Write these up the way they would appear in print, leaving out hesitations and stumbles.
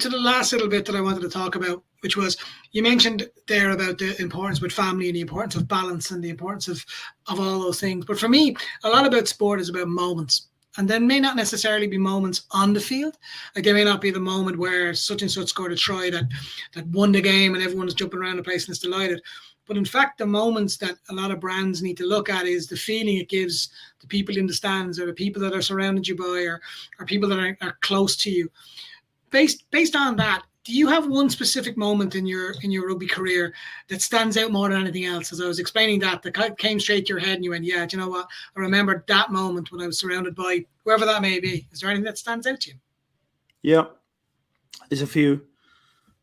to the last little bit that I wanted to talk about, which was you mentioned there about the importance with family and the importance of balance and the importance of all those things. But for me, a lot about sport is about moments. And then may not necessarily be moments on the field. Like there may not be the moment where such and such scored a try that won the game and everyone's jumping around the place and is delighted. But in fact, the moments that a lot of brands need to look at is the feeling it gives the people in the stands or the people that are surrounded you by or people that are close to you. Based on that, do you have one specific moment in your rugby career that stands out more than anything else? As I was explaining that came straight to your head and you went, yeah, do you know what? I remember that moment when I was surrounded by whoever that may be. Is there anything that stands out to you? Yeah, there's a few.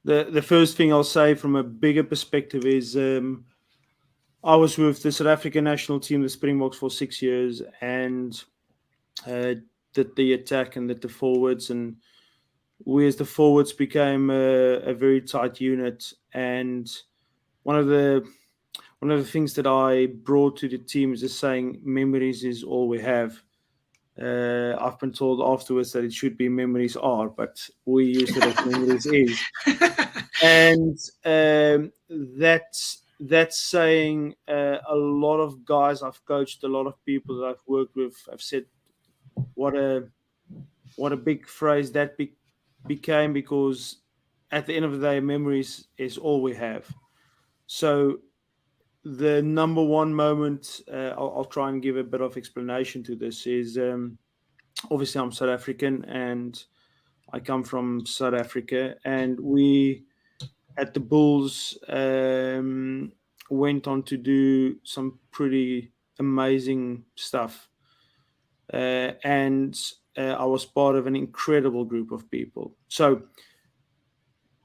The first thing I'll say from a bigger perspective is I was with the South African national team, the Springboks, for 6 years, and did the attack and did the forwards, and we as the forwards became a very tight unit. And one of the things that I brought to the team is just saying memories is all we have. I've been told afterwards that it should be memories are, but we used it as memories is. And that's saying a lot of guys I've coached, a lot of people that I've worked with, have said what a big phrase that became, because at the end of the day, memories is all we have. So the number one moment, I'll try and give a bit of explanation to this, is obviously I'm South African and I come from South Africa, and we at the Bulls went on to do some pretty amazing stuff. And I was part of an incredible group of people. So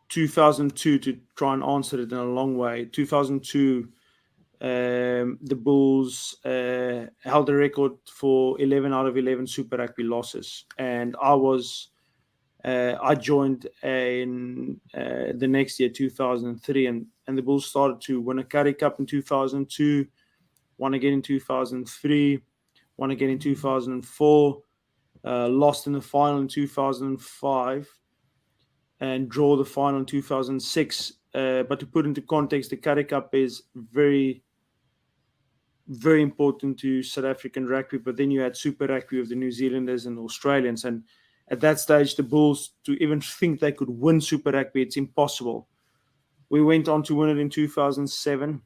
2002, to try and answer it in a long way, 2002, the Bulls held a record for 11 out of 11 Super Rugby losses. And I joined in the next year, 2003, and the Bulls started to win a Currie Cup in 2002, won again in 2003, won again in 2004, lost in the final in 2005, and draw the final in 2006. But to put into context, the Currie Cup is very, very important to South African rugby, but then you had Super Rugby with the New Zealanders and the Australians, and at that stage, the Bulls, to even think they could win Super Rugby, it's impossible. We went on to win it in 2007.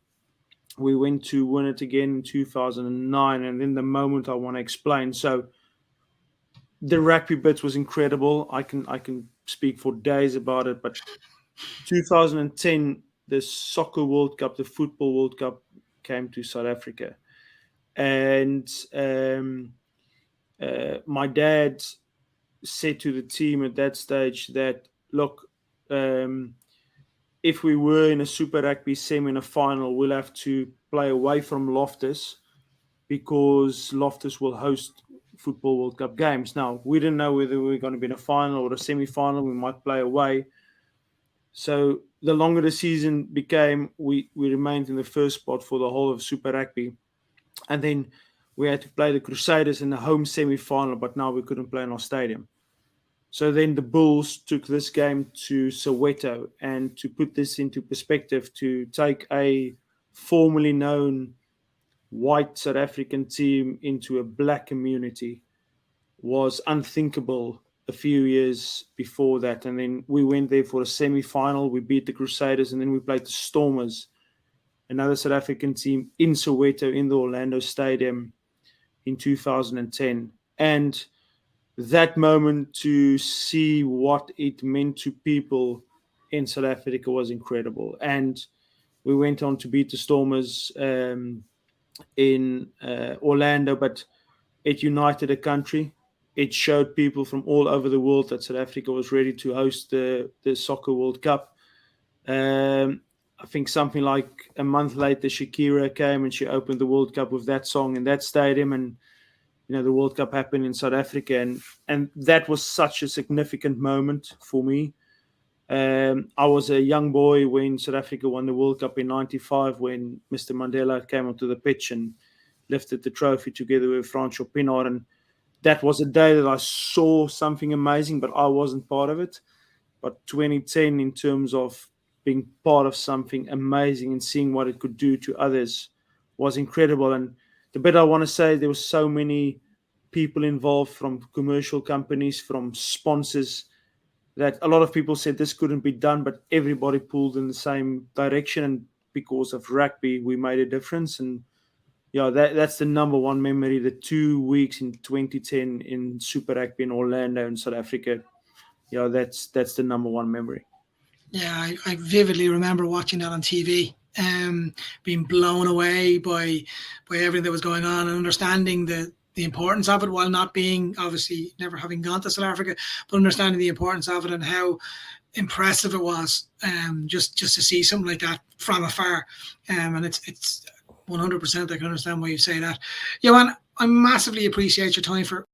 We went to win it again in 2009, and then the moment I want to explain. So the rugby bit was incredible. I can speak for days about it, but 2010, the Soccer World Cup, the Football World Cup came to South Africa. And my dad said to the team at that stage that, look, if we were in a Super Rugby semi in a final, we'll have to play away from Loftus, because Loftus will host Football World Cup games. Now, we didn't know whether we were going to be in a final or a semi-final. We might play away. So the longer the season became, we remained in the first spot for the whole of Super Rugby. And then we had to play the Crusaders in the home semi-final, but now we couldn't play in our stadium. So then the Bulls took this game to Soweto, and to put this into perspective, to take a formerly known white South African team into a black community was unthinkable a few years before that. And then we went there for a semi-final. We beat the Crusaders, and then we played the Stormers, another South African team, in Soweto, in the Orlando Stadium in 2010. And that moment, to see what it meant to people in South Africa, was incredible. And we went on to beat the Stormers in Orlando, but it united a country. It showed people from all over the world that South Africa was ready to host the Soccer World Cup. I think something like a month later, Shakira came and she opened the World Cup with that song in that stadium, and the World Cup happened in South Africa, and that was such a significant moment for me. I was a young boy when South Africa won the World Cup in '95, when Mr. Mandela came onto the pitch and lifted the trophy together with Francois Pienaar, and that was a day that I saw something amazing, but I wasn't part of it. But 2010, in terms of being part of something amazing and seeing what it could do to others, was incredible. And the bit I want to say, there were so many people involved, from commercial companies, from sponsors, that a lot of people said this couldn't be done, but everybody pulled in the same direction. And because of rugby, we made a difference. And yeah, that's the number one memory. The 2 weeks in 2010 in Super Rugby in Orlando in South Africa. Yeah, that's the number one memory. Yeah, I vividly remember watching that on TV, being blown away by everything that was going on, and understanding the importance of it, while not being, obviously, never having gone to South Africa, but understanding the importance of it and how impressive it was, just to see something like that from afar. And it's 100%, I can understand why you say that. Johann, I massively appreciate your time for